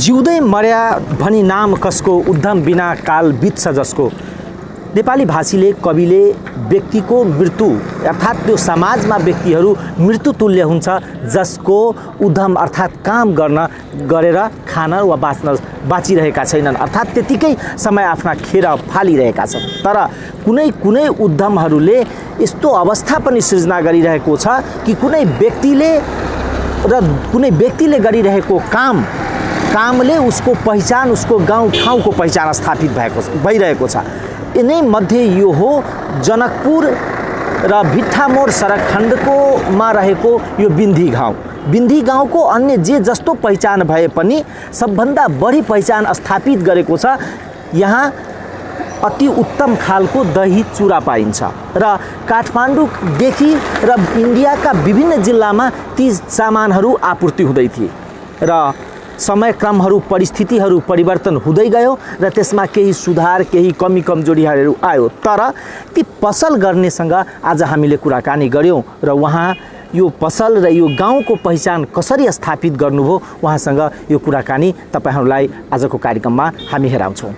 जिउँदै मर्या भनी नाम कसको, उद्यम बिना काल बित्छ जसको। नेपाली भाषीले कविले व्यक्तिको मृत्यु अर्थात् त्यो समाजमा व्यक्तिहरू मृत्यु तुल्य हुन्छ जसको उद्यम अर्थात् काम गरेर खान वा बाँचिरहेका छैनन्, अर्थात् त्यतिकै समय आफ्ना खेर फालिरहेका छन्। तर कुनै कुनै उद्यमहरूले यस्तो अवस्था पनि सृजना गरिरहेको छ कि कुनै व्यक्तिले गरिरहेको कामले उसको पहिचान, उसको गाउँ ठाउँको पहिचान स्थापित भइरहेको छ। यिनै मध्ये यो हो जनकपुर र भिट्ठामोड सडक खण्डकोमा रहेको यो बिन्धी गाउँ। बिन्धी गाउँको अन्य जे जस्तो पहिचान भए पनि सबभन्दा बढी पहिचान स्थापित गरेको छ यहाँ अति उत्तम खालको दही चुरा पाइन्छ र काठमाडौँदेखि र इन्डियाका विभिन्न जिल्लामा ती सामानहरू आपूर्ति हुँदै थिए र समयक्रमहरू परिस्थितिहरू परिवर्तन हुँदै गयो र त्यसमा केही सुधार, केही कमी कमजोरीहरू आयो। तर ती पसल गर्नेसँग आज हामीले कुराकानी गऱ्यौँ र उहाँ यो पसल र यो गाउँको पहिचान कसरी स्थापित गर्नुभयो उहाँसँग यो कुराकानी तपाईहरूलाई आजको कार्यक्रममा हामी हेराउँछौँ।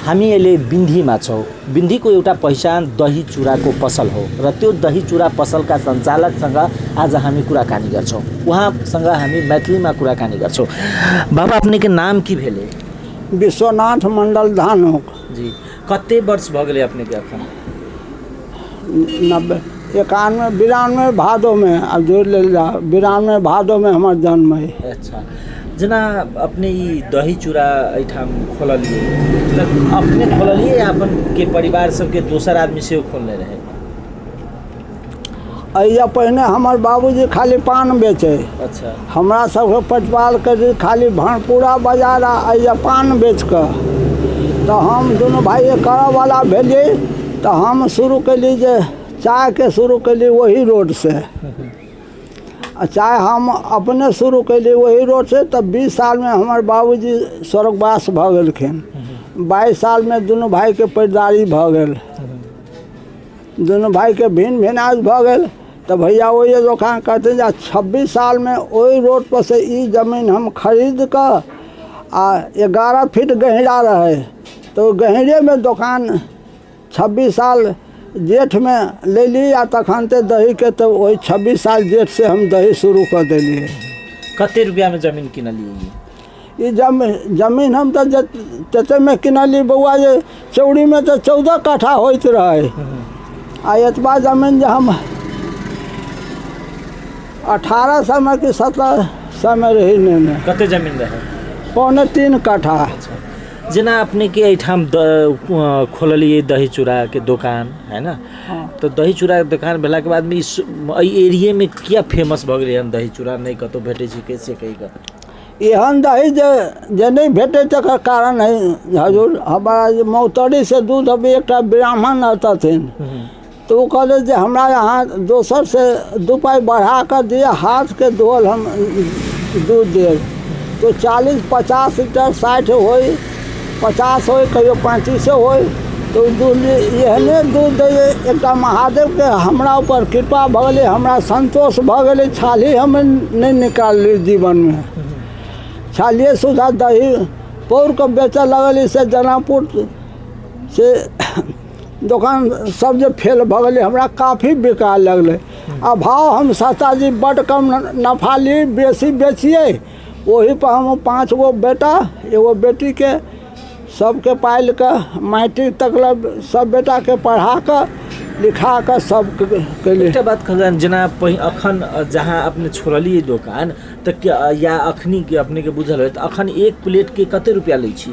हामी अहिले बिन्धीमा छौँ। बिन्धीको एउटा पहिचान दही चुराको पसल हो र त्यो दही चुरा पसलका सञ्चालकसँग आज हामी कुराकानी गर्छौँ। उहाँसँग हामी मैथिलीमा कुराकानी गर्छौँ। बाबा अपने के नाम की भेले? विश्वनाथ मंडल धानुक जी। कते वर्ष भ गेलै अपने के अखन? 91 92 भादो में, अब जोड़ ले 92 भादो में हमार जन्म है। अच्छा, जना अपने ई दही चूड़ा एठाम खोललिए, अपने खोललिए या अपन के परिवार सबके दोसर आदमी से खोलने रहे? अइया पहले हमार बाबूजी खाली पान बेचे। अच्छा। हमरा सबके पटवाल कर खाली भनपुरा बाजार अइया पान बेच कर, तो हम दोनों भाई करऽ वाला भेलिए। तो हम शुरू कली जे चाय के शुरू कली वही रोड से। चाय हम अपने शुरू कैली वही रोड से। तब 20 साल में हमारे बाबूजी स्वर्गवास भ गेलखिन। 22 साल में दोनों भाई के पैदारी भ गेल, दोनों भाई के भिन्न भिन्नाज भ गेल। तो भैया वही दोकान कहते हैं 26 साल में वही रोड पर से ई जमीन हम खरीद कर 11 फीट गहरा रहे, तो गहरे में दुकान 26 साल जेठ में ले ली या तखनते दही के। तो वही 26 साल जेठ से हम दही शुरू कर दिलिए। कते रुपया में जमीन किनलिए? ये जमीन हम तो जते में किनली बउआ जे चौड़ी में तो 14 कट्ठा होइत रहे। आ एतबा जमीन जो हम 18 समय की 17 समय रही ने। कते जमीन रहे? 3.25 कट्ठा। जना अपने के एठाम खोललिए दही चूड़ा के दुकान है ना। हाँ। तो दही चूड़ा के दुकान भेला के बाद में इस एरिया में क्या फेमस भ गेलै हन दही चूड़ा नहीं कतो भेटे छै कैसे कही का एहन दही जे नहीं भेटे तकर कारण है हजूर हमारा मौतरी से दूध अभी एक ब्राह्मण रहथिन तो वो कहले जे हमरा यहाँ दोसर से 2 पाई बढ़ा कर दिए हाथ के धोल हम दूध दे तो 40-50 लीटर 60 हो 50 हो कहियो 35 हो तो दूध एहने दूध दे एक महादेव के हमरा ऊपर कृपा भ गेलै हमरा संतोष भ गेलै छाली हम नहीं निकालली जीवन में छालिए सुधा दही पौर के बेचे लगल से जनापुर से दुकान सब जे फेल भ गेलै हमरा काफ़ी बिका लगलै आ भाव हम सस्ता जी बड़ कम नफा ली बेसी बेचिए वही पर हम 5 गो बेटा एगो बेटी के सबके पाल के मैट्रिक तक सब बेटा के पढ़ा कर लिखा कर सब के लिए। एकटा बात खगन जना अखन जहाँ अपने छोड़लिए दुकान तो क्या या अखनी के अपने के बुझल है तो अखन एक प्लेट के कते रुपया लै छी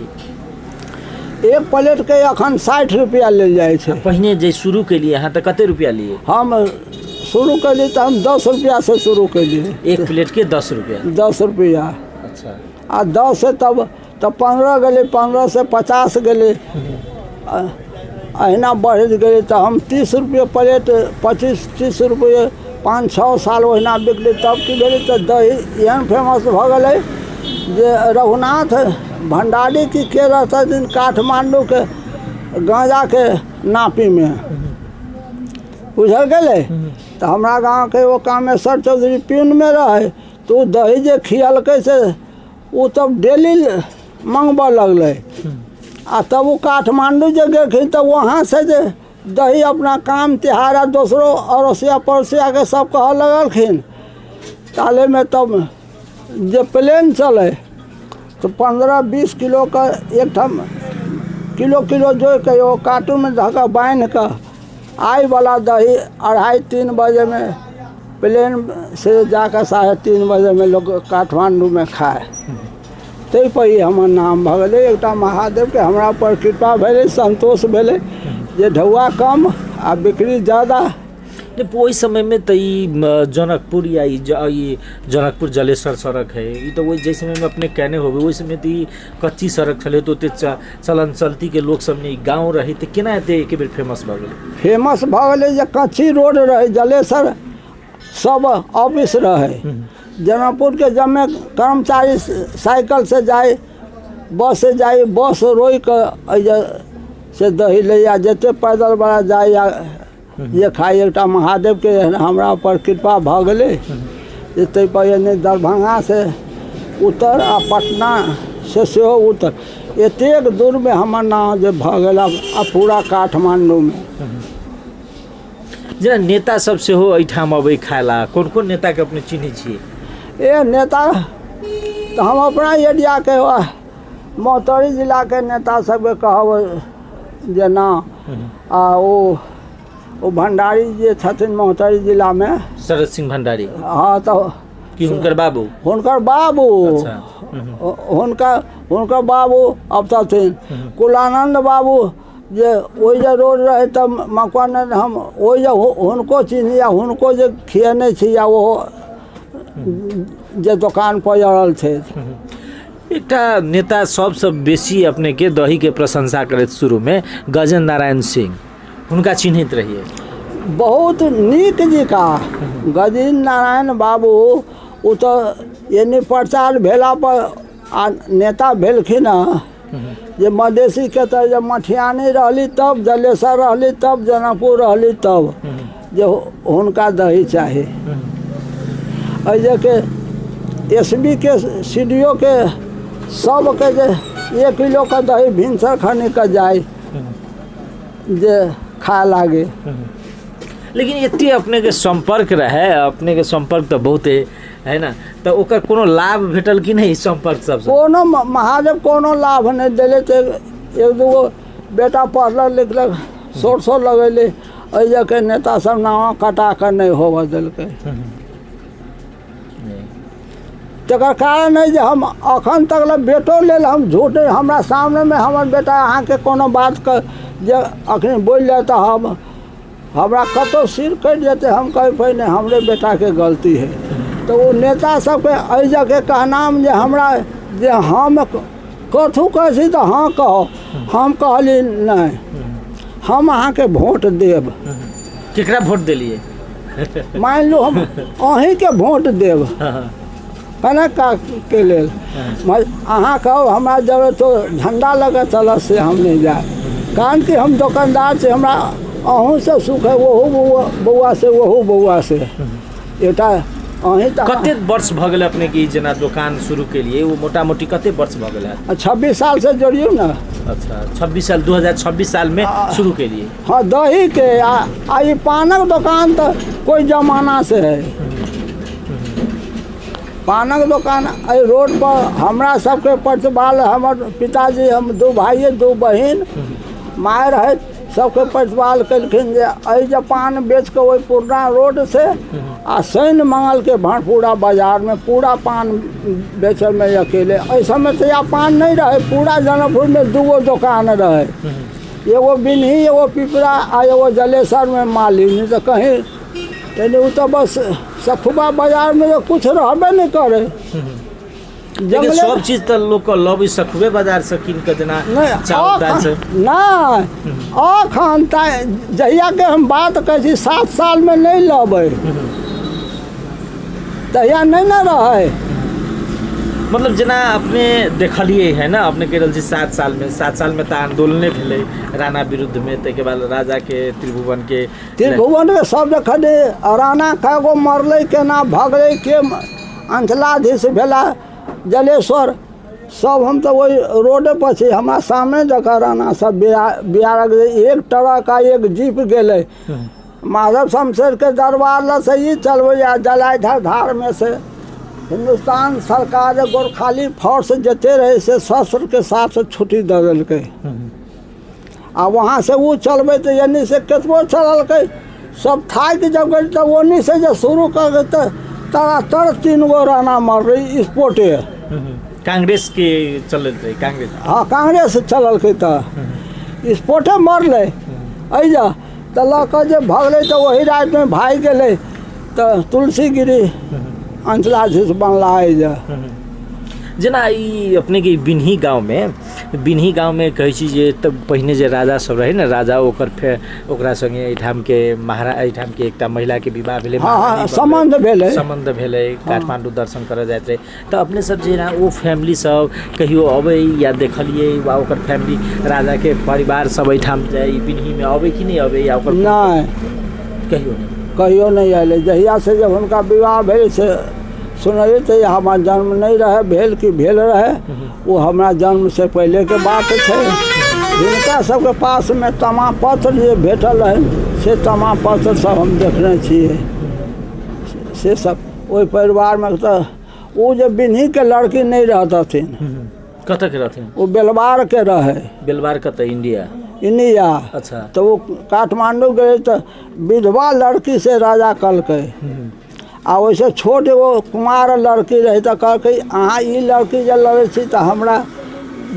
एक प्लेट के अखन 60 रुपया ले जाए छे। पहले जे शुरू के लिए यहाँ तो कते रुपया लिए हम शुरू के लिए तो हम 10 रुपया से शुरू के लिए एक प्लेट के 10 रुपया 10 रुपया अच्छा आ 10 से तब 15 गए 15 से 50 गए अहिना बढ़ गए तो हम 30 रुपये प्लेट 25-30 रुपये 5-6 साल ओहिना बिकले तब की भेलै तो दही एहन फेमस भ गेलै जे रघुनाथ भंडारी की के रहता दिन काठमांडू के गांजा के नापी में बुझल गए तो हमारा गांव के वो कामेश्वर चौधरी पिन में रहे तो दही जे खियलकै से वो तब डेली मंगबऽ लगलै आ तब वो काठमांडू जे गेलखिन तो वहाँ से जे दही अपना काम तिहारा दोसरों अड़ोसिया पड़ोसिया के सब कह लगलखिन ताले में तब जे प्लेन चले तो 15-20 किलो का एक किलो जो के वो कार्टून में धक्का बांध कर आई वाला दही 2:30-3 बजे में प्लेन से जाकर 3:30 बजे में लोग काठमांडू में खाए तै पर ही हमर नाम भ गेलै एक महादेव के हमरा पर कृपा भेलै संतोष भेलै जे ढौआ कम आ बिक्री ज़्यादा। वही समय में तो जनकपुर या ये जनकपुर जलेसर सड़क है ये तो वही जैसे समय में अपने कहने हो वही समय तो कच्ची सड़क चले तो चलन चलती के लोग सब ने गाँव रहे तो केना हेतै एक बेर फेमस भ गेलै फेमस भ गेलै जे कच्ची रोड रहे जलेसर सब ऑफिस रहे जनकपुर के जमे कर्मचारी साइकिल से जाए बस से जाए बस रोई कर से दही ले आ जते पैदल बड़ा जाए या ये खाई एक महादेव के हमरा पर कृपा भ गेलै जे पर एने दरभंगा से उतर आ पटना से सेहो उतर एतेक दूर में हमर नाम जे भ गेल आ पूरा काठमांडू में। जेना नेता सब सेहो एठाम अबै खायला कोन कोन नेता के अपने चिन्है छियै ये नेता तो हम अपना एरिया के मौतरी जिला के नेता सबके कहब जेना आ वो भंडारी जे छथिन मौतरी जिला में शरद सिंह भंडारी हाँ तो कि हुनकर बाबू अच्छा। हुनकर बाबू अब छथिन कुलानंद बाबू जे वही जे रोड रहे तब मकवानंद हम वही हुनको चिन्ह या हुनको जे खियने छी या वो जे दुकान पर जड़ल छै। एकटा नेता सबसे बेसी अपने के दही के प्रशंसा करैत शुरू में गजेंद्र नारायण सिंह हुनका चिन्हित रहिए बहुत नीक जिका गजेंद्र नारायण बाबू वो तो यानी प्रचार भेला पर आ नेता भेलखिन जे मधेसी के तो जब मठियानी रहली तब जलेसर रहली तब जनकपुर रहली तब जे हुनका दही चाही ऐसे के एसबी के सीडीओ के सब के जे 1 किलो का दही भिनसर खनी का जाए जे खाए लागे। लेकिन इतनी अपने के संपर्क रहे अपने के संपर्क तो बहुत है ना तो ओकर कोनो लाभ भेटल कि नहीं संपर्क सब कोनो महादेव कोनो लाभ नहीं दिले तो 1-2 बेटा पढ़ल लिखल सोरसो लगेले ऐसे के नेता सब नाम कटा कर नहीं होबऽ दिलकै। तकर कारण है जे हम अखन तक ले बेटो लेल हम झूठे हमरा सामने में हमर बेटा अहाँके कोनो बात के जे अखन बोल जाए तो हम हमरा कतो सिर कट जेते हम कह पे नहीं हमरे बेटा के गलती है। तो वो नेता सबके एहि जगह कहनाम जे हमरा जे हम कथू कहसी तो हाँ कहो, हम कहली नहीं हम अहाँके वोट देब। केकरा वोट दिलिए? मान लो हम अहीं के वोट देब कने का के लेल अहाँ कहो हमरा जब तो झंडा लगे चल से हम नहीं जाए, कारण कि हम दुकानदार से हमरा अहूँ से सुख है वहू बउआ से वहू बउआ से एटा अहीं तक। कते वर्ष भ गेल अपने की जना दुकान शुरू के लिए वो मोटा मोटी कते वर्ष भ गेल? 26 साल से जोड़ियो ना। अच्छा 26 साल 2026 साल में शुरू के लिए? हाँ दही के ये पानक दुकान तो कोई जमाना से है। पानक दुकान रोड पर हमरा सबके प्रतिपाल हमर पिताजी हम 2 भाई 2 बहन माय रहे सबके प्रतिपाल कलखिन जे पान बेच के वही पुरना रोड से आ शनि मंगल के भाटपुरा बाजार में पूरा पान बेचे में अकेले। इस समय तो यहाँ पान नहीं रहे, पूरा जनकपुर में 2 दुकान रहे, एगो बिन्ही एगो पिपरा आ एगो जलेसर में माली, नहीं तो कहीं यानी वो तो बस सखुबा बाजार में तो कुछ रहबे नहीं करे। लेकिन सब चीज तो लोग को लबी सखुबे बाजार से किन के देना चावल दाल से नहीं अखन जहिया के हम बात कही 7 साल में नहीं लबे तहिया नहीं न रहे। मतलब जना अपने देखलिए है ना अपने कह रहे 7 साल में तो आंदोलन भेले राणा विरुद्ध में, के बाद राजा के त्रिभुवन के सब देखले राणा कागो मरले केना भगले के अंचलाधीश भेला जलेश्वर सब हम तो वही रोडे पर छी। हमारा सामने जगह राणा सब बिहार एक ट्रक का एक जीप गेले माधव शमशेर के दरबार ल से ही चलबे जलाई धार में से हिंदुस्तान सरकार गोरखाली फोर्स जते रहे से शस्त्र के साथ छुट्टी दे दिल्क आ वहाँ से वो चलबे तो यानी से केतबो चलल सब थाक जब गए तो ओनी से जो शुरू कर तो तड़ातड़ 3 गो राणा मर रही स्पोर्टे। कांग्रेस के चलल रही? कांग्रेस हाँ कांग्रेस चलल तो स्पोर्टे मरले अजा तो लऽ जे भगले तो वही रात में भाग गए तो तुलसीगिरी अंचलाधीश बनला अजा। जना ई अपने के बिन्ही गांव में कहे छी जे तब पहिने जे राजा सब रहे ना राजा ओकर फेर ओकरा संगे एठाम के महाराज एठाम के एकटा महिला के विवाह भेले। हाँ संबंध भेले काठमांडू दर्शन करे जात रहे तो अपने सब जे ओ फैमिली सब कहियो अबे या देखलिए वा ओकर फैमिली राजा के परिवार सब एठाम जाए बिन्ही में अबे कि नहीं अबे या ओकर नहीं कहियो नहीं आए। जहिया से जब उनका विवाह भेल से सुनिए तो हमारा जन्म नहीं रहे भेल कि भेल रहे वो हमारा जन्म से पहले के बात है। जिनका सबके पास में तमापत्र जे भेटल है से तमापत्र सब हम देखने छिए से सब वही परिवार में। तो वो जो बिन्ही के लड़की नहीं रहती कत के रहते वो बेलवार के रहे। बेलवार कत? इंडिया। अच्छा तो वो काठमांडू गए तो विधवा लड़की से राजा कलके आ वैसे छोट एगो कुमार लड़की रही तो कहके अहाँ ई लड़की जे लड़े छी तो हमरा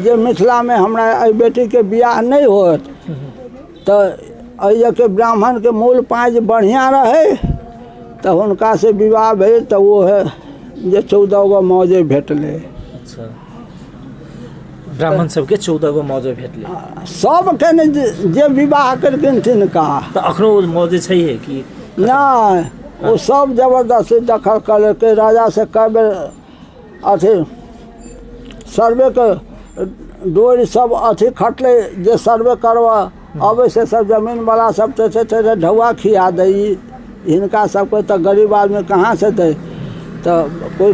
जे मिथिला में हमरा एहि बेटी के बियाह नहीं होत तो अइया के ब्राह्मण के मूल 5 बढ़िया रहे तो उनका से विवाह भेल तो वो है जे 14 गो मौजे भेटले। अच्छा ब्राह्मण सबके 14 गो मौजे भेटले सब के ने जे विवाह करकिन तिनका तो अखनो मौजे छै है कि नहीं वो सब जबरदस्ती दखल कर के राजा से कई बेर अथी सर्वे के डोरी सब अथी खटले जे सर्वे करवा अबे से सब जमीन वाला सब थे ढौआ खिया दे इनका सबको तो गरीब आदमी कहाँ से दे तो कोई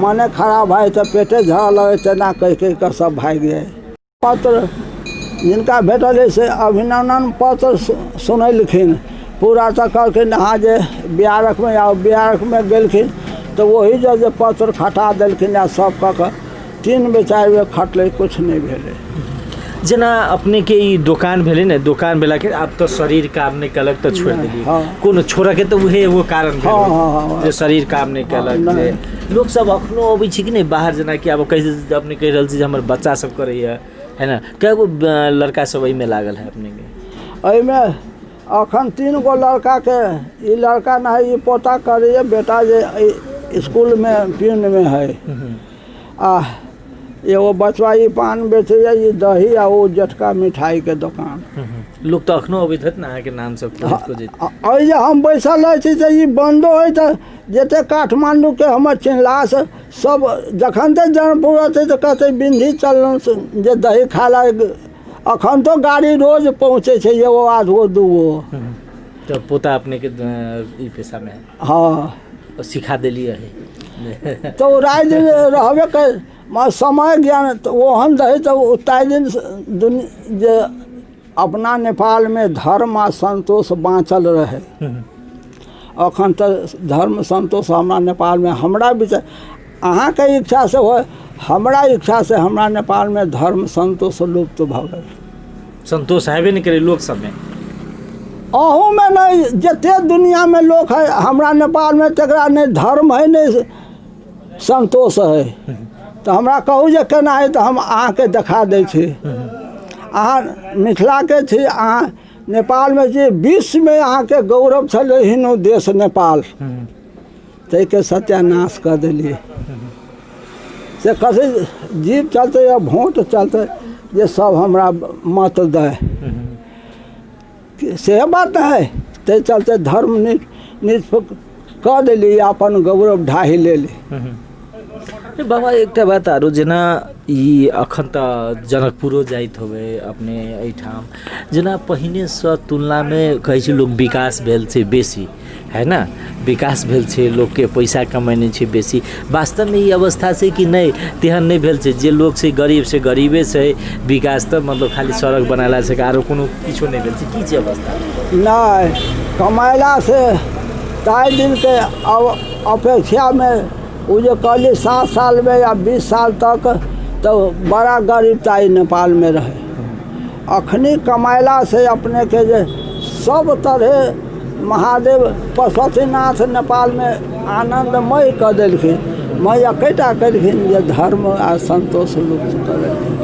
मने खराब है तो पेटे झड़ लगे तेना कह के सब भाग गए। पत्र जिनका भेटल से अभिनंदन पत्र सुनलखिन पूरा तक कहलखिन हाँ जे बिहारक में आओ बिहारक में गेलखिन तो वही जो पत्र खटा दिलखिन या सब कह 3 बेर 4 बेर खटले कुछ नहीं भेले। जना अपने के ई दुकान भेले ने दुकान भेला के आप तो शरीर काम नहीं कलक तो छोड़ देली कोनो छोड़ा के तो उहे वो कारण भेल जे शरीर काम नहीं कलक लोग सब अखनो अबै छी कि नहीं बाहर जना कि अब कैसे अपने कह रहल छी जे हमर बच्चा सब करैया है ना कएगो लड़का सब एहिमे लागल है अपने के एहिमे अखन 3 गो लड़का के ई लड़का ना है ई पोता करैया बेटा जे स्कूल में पियून में है आ एगो बचवा ई पान बेचैया ई दही आ वो जटका मिठाई के दुकान लोग तो अखनो अबैत हत ना अहाँके नाम सब जे हम बैसल रहै छी ई बंदो है तो जते काठमांडू के हमर चिन्हलास सब जखन तक जनपुर रहते तो कहते बिंदी चललहुँ जे दही खा ला अखन तो गाड़ी रोज पहुँचे छै एगो आधगो दूगो तो पोता अपने के ई पेशा में हाँ सिखा देलिए है तो राय दिन रहबे कर समय ज्ञान तो ओहन रहे तो ताहि दिन जे अपना नेपाल में धर्म आ संतोष बाँचल रहे अखन तो धर्म संतोष हमरा नेपाल में हमरा विचार अहाँ के इच्छा से हो हमरा इच्छा से हमरा नेपाल में धर्म संतोष लुप्त भऽ गेल संतोष हेबे नहीं करे लोक सब में अहू में नहीं जते दुनिया में लोग है हमरा नेपाल में तकरा नहीं धर्म है नहीं संतोष है तो हमरा कहू जे केना है तो हम अहाँ के देखा दै छी अहाँ मिथिला के छी अहाँ नेपाल में जे विश्व में अहाँ के गौरव छलै हिन्दू देश नेपाल तै के सत्यानाश कर देलिए से कसे जीव चलते या वोट चलते ये सब हमरा मत दे से बात है ते चलते धर्म निष्पक्ष कर देली अपन गौरव ढाही ले ली बाबा एक बात आरो जना ई अखन त जनकपुरो जाइत होबे अपने एठाम जना पहिने से तुलना में कहै छै लोग विकास भेल छै बेसी है ना विकास भेल छै लोग के पैसा कमाने छै बेसी वास्तव में ई अवस्था छै कि नहीं तेहन नहीं भेल छै जे लोग से गरीबे से विकास तो मतलब खाली सड़क बनाला से आरो कोनो किछो नहीं भेल छै की छै अवस्था नहीं कमाइला से ताहि दिन के अपेक्षा में वो जो कहली 7 साल में या 20 साल तक तो बड़ा गरीबताई नेपाल में रहे अखनी कमाइला से अपने के जे सब तरह महादेव पशुपतिनाथ नेपाल में आनंदमय कर देलखिन मैं एकेटा केलखिन जे धर्म आ संतोष लुप्त कर देलखिन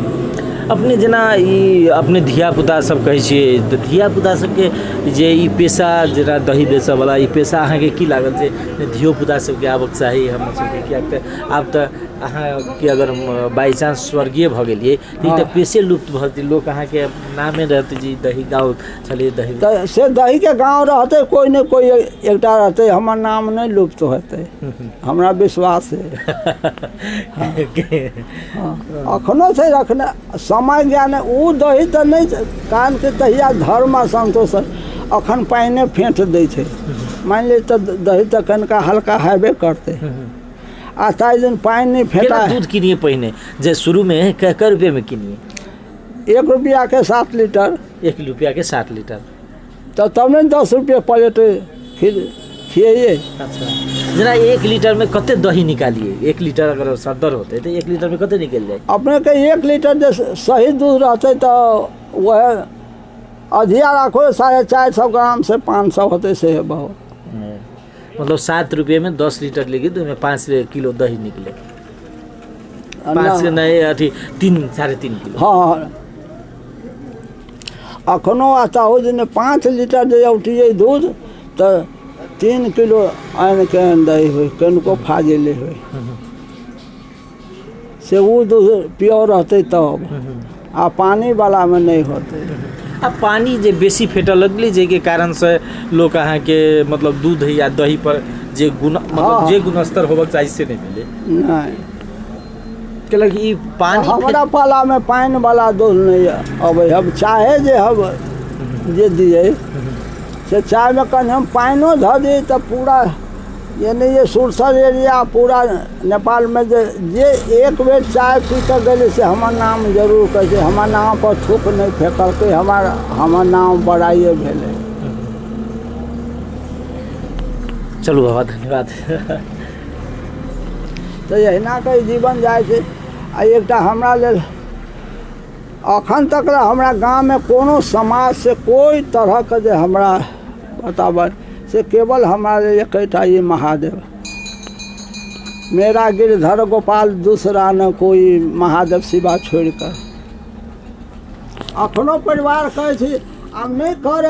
अपने जना ई अपने धिया पुता सब कहै छियै तऽ धिया पुता सबके जे ई पेशा जना दही बेचऽ वाला ई पेशा अहाँके की लागल छै धियो पुता सबके आबक चाही हमर सबके कियाक तऽ आब तऽ अहाँ के अगर बाई चांस स्वर्गीय भऽ गेलियै तऽ पेशे लुप्त भऽ जेतै लोक अहाँके नामे रहतै जी दही गाँव छलै दही तऽ से दही के गाँव रहतै कोई ने कोई एकटा रहतै हमर नाम नहीं लुप्त होतै हमरा विश्वास है अखनो छै रखने समय ज्ञान ओ दही तऽ नहीं कान के तहिया धर्म आ संतोष अखन पाइने फेंट दै छै मान ली तऽ दही तऽ कनिका हल्का हेबे करतै आ ताहि दिन पानि नहीं फेंटा दूध किनिए पहिने जे शुरू में कै रुपये में किनिए 1 रुपया के 7 लीटर 1 रुपया के 7 लीटर तो तब नहीं 10 रुपये प्लेट खिए अच्छा जना 1 लीटर में कते दही निकालिए 1 लीटर अगर सदर होते तो 1 लीटर में कते निकल जाए अपने के 1 लीटर जो सही दूध रहते तो वह अधिया रखो 450 ग्राम से 500 होते से है बहुत मतलब 7 रुपये में 10 लीटर लेगी तो उसमें 5 किलो दही निकले 5 नहीं अथी 3-3.5 किलो हाँ अखनो आता हो दिन 5 लीटर जे उठिए दूध तो 3 किलो आन के दही हुई कनको फाजिले हुई से वो दूध प्योर रहते तब आ पानी वाला में नहीं होते अब पानी जे बेसी फेटऽ लगली जे के कारण से लोग अहाँ के मतलब दूध या दही पर जे गुण मतलब जे गुणस्तर होबक चाहिए से नहीं मिले नहीं कैलाकि ई पानी हमारा पाला में पानी वाला दूध नहीं अब हम चाहे जे हम जे दिए से चाय में कहीं हम पानियो धऽ दिए तो पूरा यानी ये सुरसर एरिया पूरा नेपाल में जे एक बेर चाय पी कर गए से हमार नाम जरूर कहै छै हमार नाम पर थूक नहीं फेंकलकै हमार नाम बड़ाइए भेलै चलू बाबा धन्यवाद तो एहिना के जीवन जाइ छै आ एकटा हमरा लेल अखन तक हमरा गाँव में कोनो समाज से कोई तरह के जे हमरा बताबन से केवल हमारे एकटा ये महादेव, मेरा गिरधर गोपाल दूसरा न कोई महादेव सिवा छोड़ कर। अखनो परिवार कहे छी हम नहीं करे